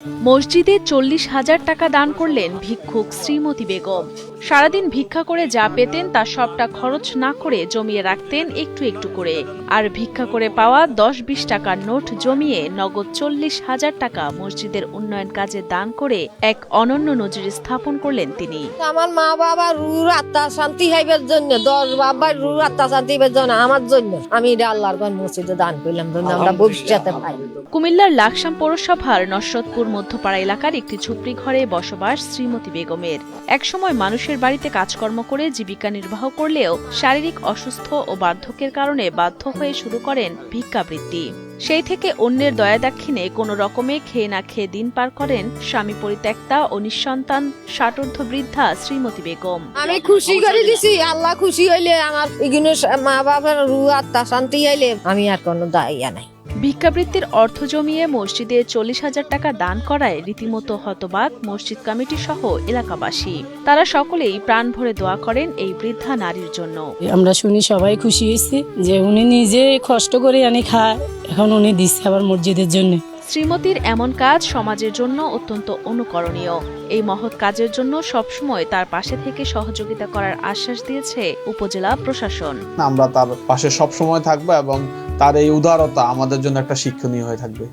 মসজিদে 40,000 টাকা দান করলেন ভিক্ষুক শ্রীমতী বেগম। সারাদিন ভিক্ষা করে যা পেতেন তা সবটা খরচ না করে জমিয়ে রাখতেন একটু একটু করে। আর ভিক্ষা করে পাওয়া 10-20 টাকার নোট জমিয়ে নগদ 40,000 টাকা মসজিদের উন্নয়ন কাজে দান করে এক অনন্য নজির স্থাপন করলেন তিনি। আমার মা বাবা রুর আত্মা শান্তি হইবার জন্য, 10 বাবার রুর আত্মা শান্তি হইবার জন্য, আমার জন্য আমি এটা আল্লাহর ঘর মসজিদে দান করলাম, আমরা ভবিষ্যতে পাই। কুমিল্লার লাকসাম পৌরসভার নসরতপুর মধ্যপাড়া এলাকার একটি ঝুপড়ি ঘরে বসবাস শ্রীমতী বেগমের। একসময় মানুষের বাড়িতে কাজকর্ম করে জীবিকা নির্বাহ করলেও শারীরিক অসুস্থ ও বার্ধক্যের কারণে বাধ্য হয়ে শুরু করেন ভিক্ষাবৃত্তি। সেই থেকে অন্যের দয়াদাক্ষিণে কোনো রকমে খেয়ে না খেয়ে দিন পার করেন স্বামী পরিত্যক্তা ও নিঃসন্তান 60ঊর্ধ্ব বৃদ্ধা শ্রীমতী বেগম। আমি খুশি করে দিছি, আল্লাহ খুশি হইলে আমার এগুলো মা বাবার রু আত্মা শান্তি হইলে আমি আর কোনো দায়িয়া নাই। ভিক্ষাবৃত্তির অর্থ জমিয়ে মসজিদে 40,000 টাকা দান করায় রীতিমতো হতবাক মসজিদ কমিটি সহ এলাকাবাসী। তারা সকলেই প্রাণ ভরে দোয়া করেন এই বৃদ্ধা নারীর জন্য। আমরা শুনি সবাই খুশি হয়েছে যে উনি নিজে কষ্ট করে আনি খায়, এখন উনি দিচ্ছে আবার মসজিদের জন্য। শ্রীমতীর এমন কাজ সমাজের জন্য অত্যন্ত অনুকরণীয়। এই মহৎ কাজের জন্য সবসময় তার পাশে থেকে সহযোগিতা করার আশ্বাস দিয়েছে উপজেলা প্রশাসন। আমরা তার পাশে সবসময় থাকবো এবং তার এই উদারতা আমাদের জন্য একটা শিক্ষণীয় হয়ে থাকবে।